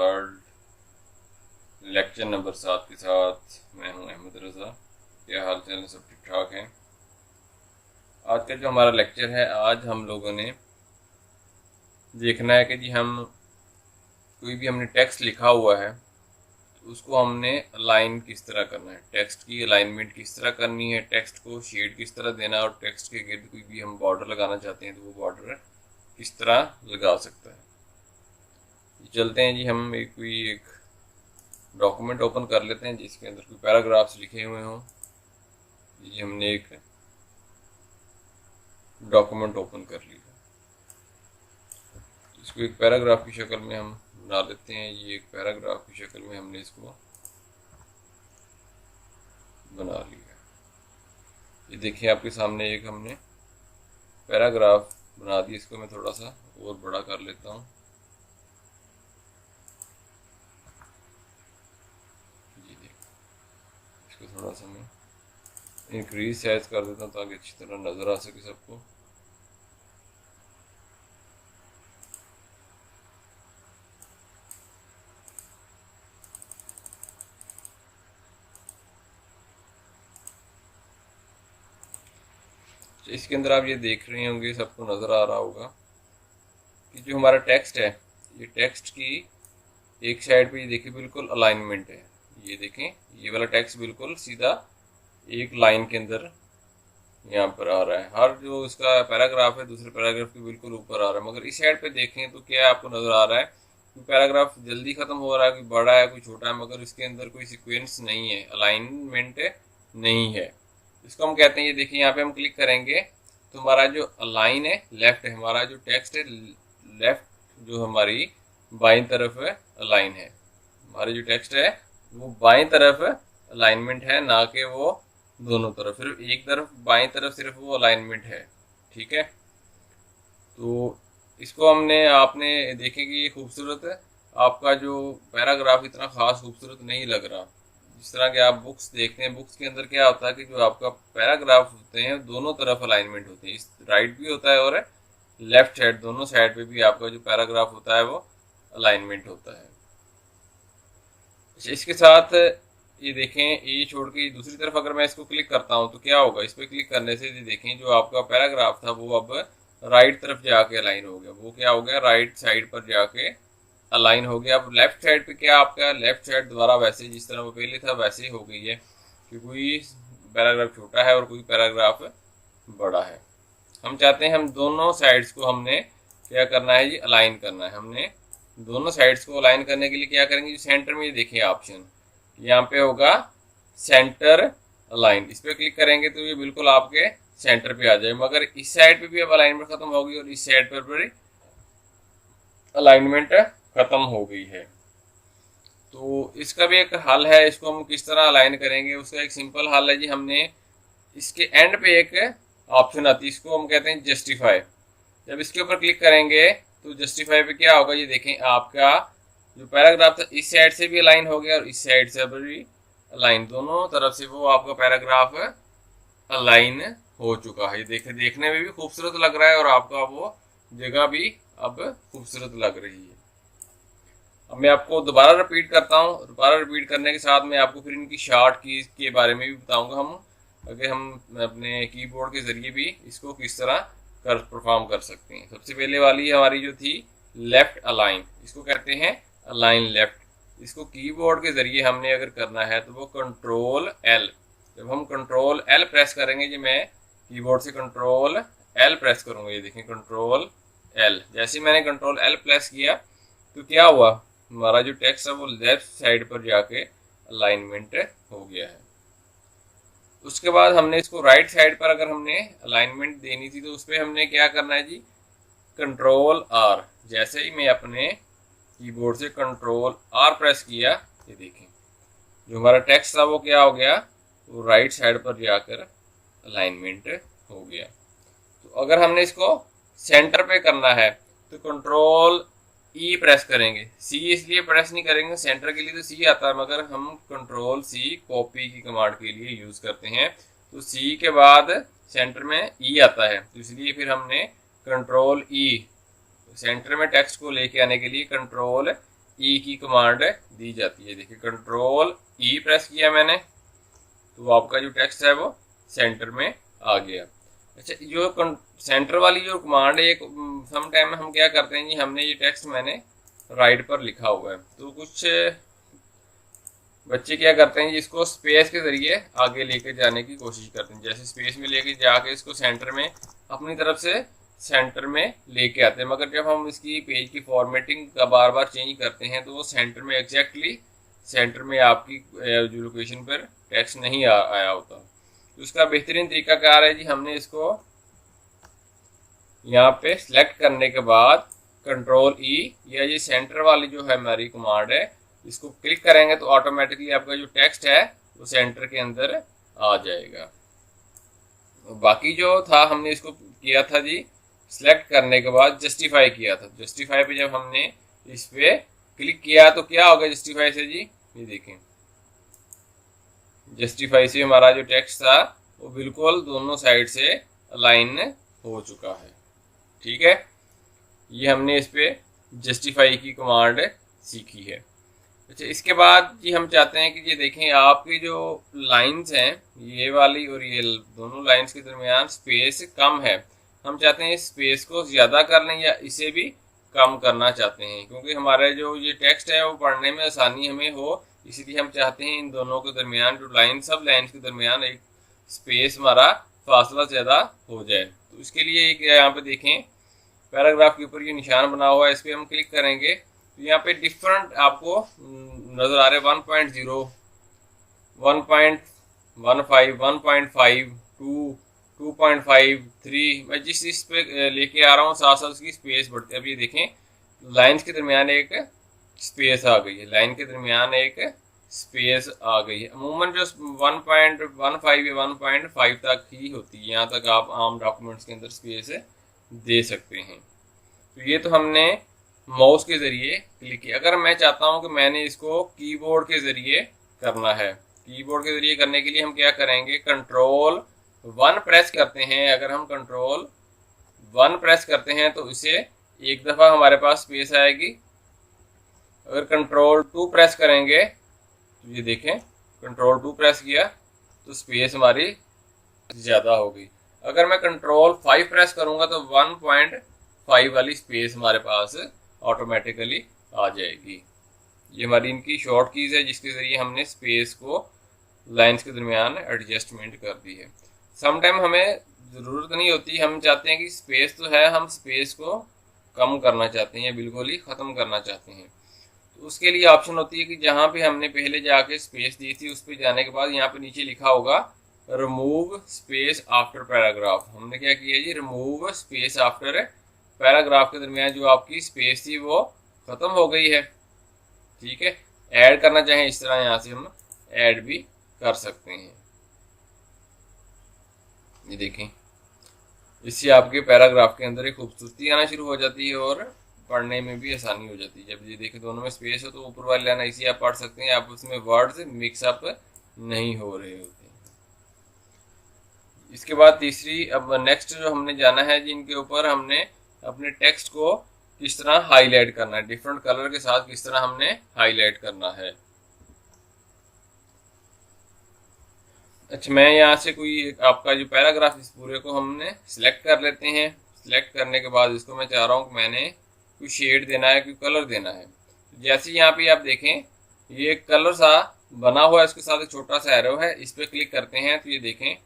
World lecture number 7 के साथ मैं हूं अहमद रज़ा। क्या हाल चाल है? सब ठीक ठाक हैं। आज का जो हमारा लेक्चर है, आज हम लोगों ने देखना है कि जी हम कोई भी हमने टेक्स्ट लिखा हुआ है तो उसको हमने अलाइन किस तरह करना है, टेक्स्ट की अलाइनमेंट किस तरह करनी है, टेक्स्ट को शेड किस तरह देना है और टेक्स्ट के गिर्द कोई भी हम बॉर्डर लगाना चाहते हैं तो वो बॉर्डर किस तरह लगा सकता है। चलते हैं जी, हम एक डॉक्यूमेंट ओपन कर लेते हैं जिसके अंदर कोई पैराग्राफ्स लिखे हुए हों। ये हमने एक डॉक्यूमेंट ओपन कर लिया, इसको एक पैराग्राफ की शक्ल में हम बना लेते हैं। ये एक पैराग्राफ की शक्ल में हमने इसको बना लिया। ये देखिए आपके सामने एक हमने पैराग्राफ बना दिया। इसको मैं थोड़ा सा और बड़ा कर लेता हूँ। ये देखिए, इसको थोड़ा सा मैं इंक्रीज साइज कर देता हूँ ताकि अच्छी तरह नज़र आ सके सबको। इसके अंदर आप ये देख रहे होंगे, सबको नज़र आ रहा होगा कि जो हमारा टेक्स्ट है, ये टेक्स्ट की एक साइड पे ये देखिए बिल्कुल अलाइनमेंट है। ये देखें, ये वाला टेक्स्ट बिल्कुल सीधा एक लाइन के अंदर यहाँ पर आ रहा है। हर जो इसका पैराग्राफ है दूसरे पैराग्राफ के बिल्कुल ऊपर आ रहा है। मगर इस साइड पे देखें तो क्या आपको नज़र आ रहा है कि पैराग्राफ जल्दी ख़त्म हो रहा है, कोई बड़ा है कोई छोटा है, मगर इसके अंदर कोई सीक्वेंस नहीं है, अलाइनमेंट नहीं है। इसको हम कहते हैं, ये देखिए यहाँ पे हम क्लिक करेंगे तो हमारा जो अलाइन है लेफ्ट है, हमारा जो टेक्स्ट है लेफ्ट जो हमारी बाईं तरफ अलाइन है। हमारी जो टेक्स्ट है वो बाईं तरफ अलाइनमेंट है, ना कि वो दोनों तरफ, सिर्फ एक तरफ बाईं तरफ सिर्फ वो अलाइनमेंट है। ठीक है, तो इसको हमने आपने देखेंगे ये खूबसूरत है। आपका जो पैराग्राफ इतना खास खूबसूरत नहीं लग रहा। जिस तरह के आप बुक्स देखते हैं, बुक्स के अंदर क्या होता है कि जो आपका पैराग्राफ होते हैं दोनों तरफ अलाइनमेंट होती है, इस राइट भी होता है और लेफ्ट साइड, दोनों साइड पे भी आपका जो पैराग्राफ होता है वो अलाइनमेंट होता है। इसके साथ ये देखें, ये छोड़ के दूसरी तरफ अगर मैं इसको क्लिक करता हूँ तो क्या होगा, इस पर क्लिक करने से ये देखें जो आपका पैराग्राफ था वो अब राइट तरफ जाके अलाइन हो गया। वो क्या हो गया, राइट साइड पर जाके अलाइन हो गया। अब लेफ्ट साइड पे क्या, आपका लेफ्ट साइड दोबारा वैसे जिस तरह वो पहले था वैसे ही हो गई है कि कोई पैराग्राफ छोटा है और कोई पैराग्राफ बड़ा है। हम चाहते हैं हम दोनों साइड्स को हमने क्या करना है जी, अलाइन करना है। हमने दोनों साइड्स को अलाइन करने के लिए क्या करेंगे, सेंटर में ये देखिए ऑप्शन यहाँ पे होगा सेंटर अलाइन, इस पर क्लिक करेंगे तो ये बिल्कुल आपके सेंटर पे आ जाए। मगर इस साइड पे भी अब अलाइनमेंट खत्म होगी और इस साइड पर भी अलाइनमेंट खत्म हो गई है। तो इसका भी एक हल है, इसको हम किस तरह अलाइन करेंगे उसका एक सिंपल हल है जी। हमने इसके एंड पे एक ऑप्शन आती है, इसको हम कहते हैं जस्टिफाई। जब इसके ऊपर क्लिक करेंगे तो जस्टिफाई पे क्या होगा, ये देखें आपका जो पैराग्राफ था इस साइड से भी अलाइन हो गया और इस साइड से भी अलाइन, दोनों तरफ से वो आपका पैराग्राफ अलाइन हो चुका है। ये देखने में भी खूबसूरत लग रहा है और आपका वो जगह भी अब खूबसूरत लग रही है। अब मैं आपको दोबारा रिपीट करता हूँ। दोबारा रिपीट करने के साथ मैं आपको फिर इनकी शॉर्ट कीज के बारे में भी बताऊंगा। हम अपने कीबोर्ड के जरिए भी इसको किस तरह परफॉर्म कर सकते हैं। सबसे पहले वाली हमारी जो थी लेफ्ट अलाइन, इसको कहते हैं अलाइन लेफ्ट। इसको कीबोर्ड के जरिए हमने अगर करना है तो वो कंट्रोल एल, जब हम कंट्रोल एल प्रेस करेंगे, जो मैं कीबोर्ड से कंट्रोल एल प्रेस करूंगा, ये देखें कंट्रोल एल, जैसे मैंने कंट्रोल एल प्रेस किया तो क्या हुआ, हमारा जो टेक्स्ट है वो लेफ्ट साइड पर जाके अलाइनमेंट हो गया है। उसके बाद हमने इसको राइट साइड पर अगर हमने अलाइनमेंट देनी थी तो उस पर हमने क्या करना है जी, कंट्रोल आर। जैसे ही मैं अपने कीबोर्ड से कंट्रोल आर प्रेस किया, ये देखें जो हमारा टेक्स्ट था वो क्या हो गया, वो राइट साइड पर जाकर अलाइनमेंट हो गया। तो अगर हमने इसको सेंटर पे करना है तो कंट्रोल ई प्रेस करेंगे। सी इसलिए प्रेस नहीं करेंगे, सेंटर के लिए तो सी आता है, मगर हम कंट्रोल सी कॉपी की कमांड के लिए यूज करते हैं। तो सी के बाद सेंटर में ई आता है, तो इसलिए फिर हमने कंट्रोल ई, सेंटर में टेक्स्ट को लेके आने के लिए कंट्रोल ई की कमांड दी जाती है। देखिए कंट्रोल ई प्रेस किया मैंने तो आपका जो टेक्स्ट है वो सेंटर में आ गया। अच्छा, जो सेंटर वाली जो कमांड है, सम टाइम में हम क्या करते हैं जी, हमने ये टेक्स्ट मैंने राइट पर लिखा हुआ है तो कुछ बच्चे क्या करते हैं जी, इसको स्पेस के जरिए आगे लेके जाने की कोशिश करते हैं। जैसे स्पेस में लेके जाके इसको सेंटर में अपनी तरफ से सेंटर में लेके आते हैं, मगर जब हम इसकी पेज की फॉर्मेटिंग का बार बार चेंज करते हैं तो वो सेंटर में एग्जैक्टली सेंटर में आपकी जो लोकेशन पर टेक्स्ट नहीं आया होता। तो उसका बेहतरीन तरीका क्या है जी, हमने इसको यहाँ पे सिलेक्ट करने के बाद कंट्रोल ई या ये सेंटर वाली जो है हमारी कमांड है, इसको क्लिक करेंगे तो ऑटोमेटिकली आपका जो टेक्स्ट है वो सेंटर के अंदर आ जाएगा। बाकी जो था हमने इसको किया था जी, सिलेक्ट करने के बाद जस्टिफाई किया था। जस्टिफाई पे जब हमने इस पे क्लिक किया तो क्या होगा जस्टिफाई से जी, ये देखें जस्टिफाई से हमारा जो टेक्स्ट था वो बिल्कुल दोनों साइड से अलाइन हो चुका है। ठीक है, ये हमने इस पे जस्टिफाई की कमांड सीखी है। अच्छा, इसके बाद जी हम चाहते हैं कि ये देखें आपकी जो लाइंस हैं, ये वाली और ये दोनों लाइंस के दरमियान स्पेस कम है। हम चाहते हैं इस स्पेस को ज़्यादा कर लें या इसे भी कम करना चाहते हैं, क्योंकि हमारा जो ये टेक्स्ट है वो पढ़ने में आसानी हमें हो, इसलिए हम चाहते हैं इन दोनों के दरमियान जो लाइन सब लाइन्स के दरमियान एक स्पेस हमारा फासला ज़्यादा हो जाए। तो इसके लिए एक यहाँ पे देखें पैराग्राफ के ऊपर ये निशान बना हुआ है, इस पर हम क्लिक करेंगे तो यहाँ पे डिफरेंट आपको नज़र आ रहे 1.0, 1.15, 1.5, 2, 2.5, 3। मैं जिस चीज़ पे लेके आ रहा हूँ साथ साथ उसकी स्पेस बढ़ती है। अब ये देखें लाइन्स के दरमियान एक स्पेस आ गई है, लाइन के दरमियान एक स्पेस आ गई है। अमूमन जो 1.15 या 1.5 तक ही होती है, यहाँ तक आप आम डॉक्यूमेंट्स के अंदर स्पेस दे सकते हैं। तो ये तो हमने माउस के ज़रिए क्लिक किया। अगर मैं चाहता हूँ कि मैंने इसको कीबोर्ड के ज़रिए करना है, कीबोर्ड के ज़रिए करने के लिए हम क्या करेंगे, कंट्रोल 1 प्रेस करते हैं। अगर हम कंट्रोल 1 प्रेस करते हैं तो इसे एक दफ़ा हमारे पास स्पेस आएगी। अगर कंट्रोल 2 प्रेस करेंगे तो ये देखें कंट्रोल 2 प्रेस किया तो स्पेस हमारी ज़्यादा होगी। अगर मैं कंट्रोल 5 प्रेस करूँगा तो 1.5 वाली स्पेस हमारे पास ऑटोमेटिकली आ जाएगी। ये हमारी इनकी शॉर्ट कीज़ है जिसके ज़रिए हमने स्पेस को लाइंस के दरमियान एडजस्टमेंट कर दी है। समटाइम हमें ज़रूरत नहीं होती, हम चाहते हैं कि स्पेस तो है, हम स्पेस को कम करना चाहते हैं या बिल्कुल ही ख़त्म करना चाहते हैं। तो उसके लिए ऑप्शन होती है कि जहाँ पे हमने पहले जाके स्पेस दी थी उस पर जाने के बाद यहाँ पे नीचे लिखा होगा रिमूव स्पेस आफ्टर पैराग्राफ। हमने क्या किया जी, रिमूव स्पेस आफ्टर पैराग्राफ के दरमियान जो आपकी स्पेस थी वो ख़त्म हो गई है। ठीक है, ऐड करना चाहें इस तरह यहाँ से हम ऐड भी कर सकते हैं। ये देखें इससे आपके पैराग्राफ के अंदर एक खूबसूरती आना शुरू हो जाती है और पढ़ने में भी आसानी हो जाती है। जब ये देखें दोनों में स्पेस हो तो ऊपर वाली लाइन ऐसी आप पढ़ सकते हैं, आप उसमें वर्ड्स मिक्सअप नहीं हो रहे होते। इसके बाद तीसरी, अब नेक्स्ट जो हमने जाना है जिनके ऊपर हमने अपने टेक्स्ट को किस तरह हाईलाइट करना है, डिफरेंट कलर के साथ किस तरह हमने हाईलाइट करना है। अच्छा, मैं यहाँ से कोई आपका जो पैराग्राफ इस पूरे को हमने सिलेक्ट कर लेते हैं। सिलेक्ट करने के बाद इसको मैं चाह रहा हूँ कि मैंने कोई शेड देना है, कोई कलर देना है। जैसे यहाँ पे आप देखें ये कलर सा बना हुआ है, इसके साथ एक छोटा सा एरो है, इस पर क्लिक करते हैं तो ये देखें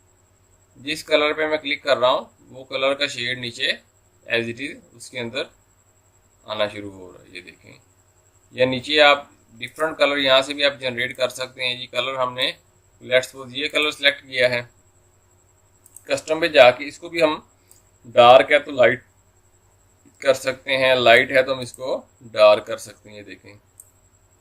जिस कलर पे मैं क्लिक कर रहा हूँ वो कलर का शेड नीचे एज इट इज उसके अंदर आना शुरू हो रहा है। ये देखें, या नीचे आप डिफरेंट कलर यहाँ से भी आप जनरेट कर सकते हैं। ये कलर हमने लेट्स सपोज ये कलर सेलेक्ट किया है, कस्टम पे जाके इसको भी हम डार्क है तो लाइट कर सकते हैं, लाइट है तो हम इसको डार्क कर सकते हैं। ये देखें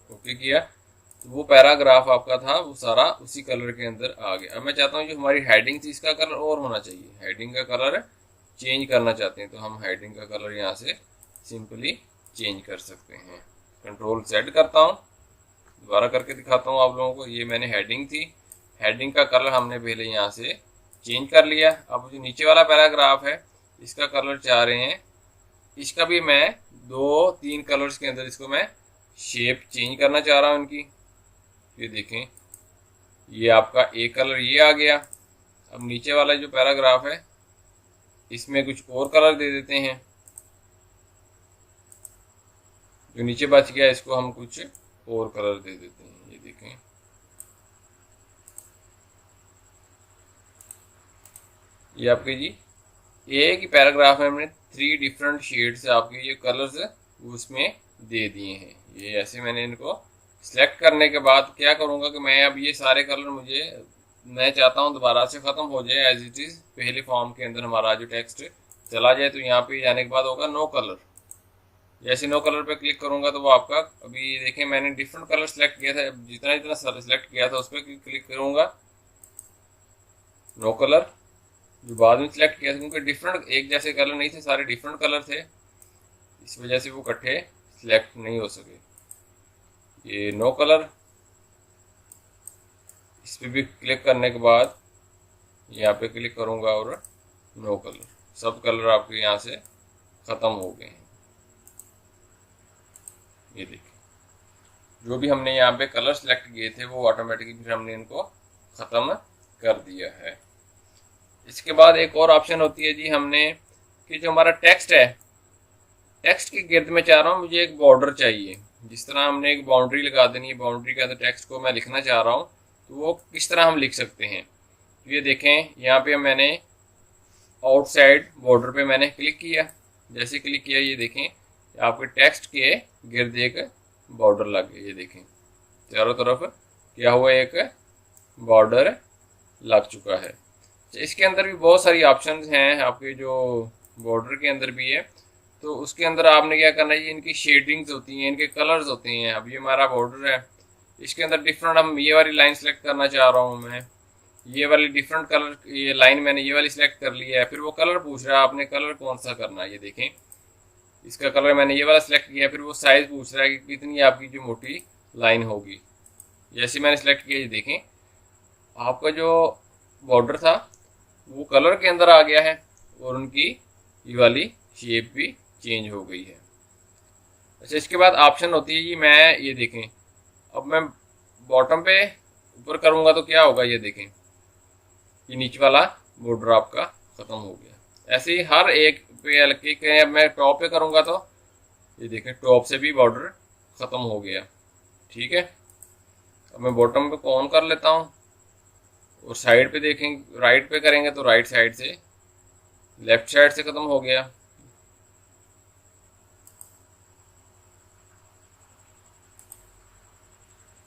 ओके किया तो वो पैराग्राफ आपका था वो सारा उसी कलर के अंदर आ गया। अब मैं चाहता हूँ जो हमारी हेडिंग थी इसका कलर और होना चाहिए, हेडिंग का कलर चेंज करना चाहते हैं तो हम हेडिंग का कलर यहाँ से सिंपली चेंज कर सकते हैं। कंट्रोल Z करता हूँ, दोबारा करके दिखाता हूँ आप लोगों को। ये मैंने हेडिंग थी, हेडिंग का कलर हमने पहले यहाँ से चेंज कर लिया। अब जो नीचे वाला पैराग्राफ है इसका कलर चाह रहे हैं, इसका भी मैं 2-3 कलर्स के अंदर इसको मैं शेप चेंज करना चाह रहा हूँ इनकी। ये देखें, ये आपका एक कलर ये आ गया। अब नीचे वाला जो पैराग्राफ है इसमें कुछ और कलर दे देते हैं। जो नीचे बच गया इसको हम कुछ और कलर दे देते हैं। ये देखें, ये आपके जी एक ही पैराग्राफ में हमने 3 डिफरेंट शेड्स आपके ये कलर्स उसमें दे दिए हैं। ये ऐसे मैंने इनको सिलेक्ट करने के बाद क्या करूँगा कि मैं अब ये सारे कलर मैं चाहता हूँ दोबारा से ख़त्म हो जाए एज इट इज़ पहले फॉर्म के अंदर हमारा जो टेक्स्ट चला जाए। तो यहाँ पे जाने के बाद होगा नो कलर। जैसे नो कलर पे क्लिक करूँगा तो वो आपका, अभी देखें मैंने डिफरेंट कलर सेलेक्ट किया था, जितना जितना सेलेक्ट किया था उस पर क्लिक करूँगा नो कलर। जो बाद में सिलेक्ट किया था क्योंकि डिफरेंट एक जैसे कलर नहीं थे, सारे डिफरेंट कलर थे, इस वजह से वो इकट्ठे सिलेक्ट नहीं हो सके। ये नो कलर, इस पर भी क्लिक करने के बाद यहाँ पे क्लिक करूँगा और नो कलर, सब कलर आपके यहाँ से ख़त्म हो गए हैं। ये देखिए, जो भी हमने यहाँ पे कलर सेलेक्ट किए थे वो ऑटोमेटिकली फिर हमने इनको ख़त्म कर दिया है। इसके बाद एक और ऑप्शन होती है जी, हमने कि जो हमारा टेक्स्ट है, टेक्स्ट के गिर्द में चाह रहा हूँ मुझे एक बॉर्डर चाहिए। जिस तरह हमने एक बाउंड्री लगा देनी है, बाउंड्री के अंदर टेक्स्ट को मैं लिखना चाह रहा हूँ, तो वो किस तरह हम लिख सकते हैं। तो ये देखें, यहाँ पे मैंने आउटसाइड बॉर्डर पे मैंने क्लिक किया। जैसे क्लिक किया ये देखें आपके टेक्स्ट के गिर्द एक बॉर्डर लग गया। ये देखें चारों तरफ क्या हुआ, एक बॉर्डर लग चुका है। इसके अंदर भी बहुत सारी ऑप्शंस हैं आपके, जो बॉर्डर के अंदर भी है। तो उसके अंदर आपने क्या करना है, इनकी शेडिंग्स होती हैं, इनके कलर्स होते हैं। अब ये हमारा बॉर्डर है, इसके अंदर डिफरेंट, हम ये वाली लाइन सेलेक्ट करना चाह रहा हूँ मैं, ये वाली डिफरेंट कलर, ये लाइन मैंने ये वाली सिलेक्ट कर ली है। फिर वो कलर पूछ रहा है आपने कलर कौन सा करना है। ये देखें इसका कलर मैंने ये वाला सिलेक्ट किया। फिर वो साइज़ पूछ रहा है कि कितनी आपकी जो मोटी लाइन होगी। जैसे मैंने सिलेक्ट किया, ये देखें आपका जो बॉर्डर था वो कलर के अंदर आ गया है और उनकी ये वाली शेप भी चेंज हो गई है। अच्छा, इसके बाद ऑप्शन होती है जी, मैं ये देखें अब मैं बॉटम पे ऊपर करूँगा तो क्या होगा, ये देखें ये नीचे वाला बॉर्डर आपका ख़त्म हो गया। ऐसे ही हर एक पे अलग के, अब मैं टॉप पे करूँगा तो ये देखें टॉप से भी बॉर्डर ख़त्म हो गया। ठीक है, अब मैं बॉटम पे को ऑन कर लेता हूँ और साइड पे देखें, राइट पे करेंगे तो राइट साइड से, लेफ्ट साइड से ख़त्म हो गया।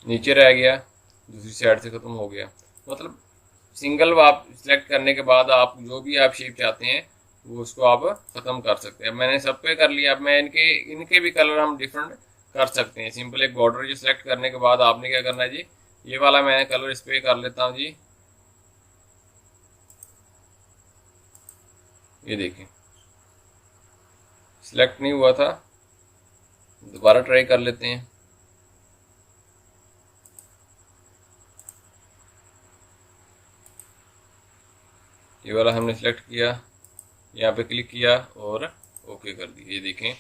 नीचे रह गया, दूसरी साइड से ख़त्म हो गया। मतलब सिंगल आप सिलेक्ट करने के बाद आप जो भी आप शेप चाहते हैं वो उसको आप ख़त्म कर सकते हैं। मैंने सब पे कर लिया। अब मैं इनके भी कलर हम डिफरेंट कर सकते हैं। सिंपल एक बॉर्डर जो सिलेक्ट करने के बाद आपने क्या करना है जी, ये वाला मैं कलर इस पर कर लेता हूँ जी। ये देखें सिलेक्ट नहीं हुआ था, दोबारा ट्राई कर लेते हैं। ये वाला हमने सेलेक्ट किया, यहाँ पे क्लिक किया और ओके कर दिया। ये देखें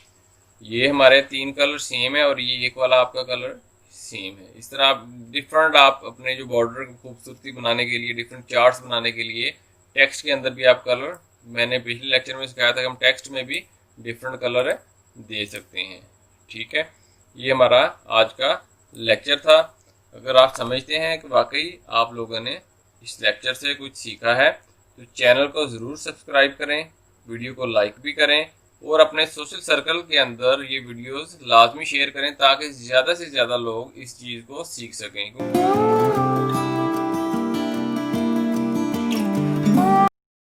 ये हमारे 3 कलर सेम है और ये एक वाला आपका कलर सेम है। इस तरह आप डिफरेंट, आप अपने जो बॉर्डर की खूबसूरती बनाने के लिए, डिफरेंट चार्ट्स बनाने के लिए टेक्स्ट के अंदर भी आप कलर, मैंने पिछले लेक्चर में सिखाया था कि हम टेक्स्ट में भी डिफरेंट कलर दे सकते हैं। ठीक है, ये हमारा आज का लेक्चर था। अगर आप समझते हैं कि वाकई आप लोगों ने इस लेक्चर से कुछ सीखा है तो चैनल को ज़रूर सब्सक्राइब करें, वीडियो को लाइक भी करें और अपने सोशल सर्कल के अंदर ये वीडियोस लाजमी शेयर करें ताकि ज़्यादा से ज़्यादा लोग इस चीज़ को सीख सकें।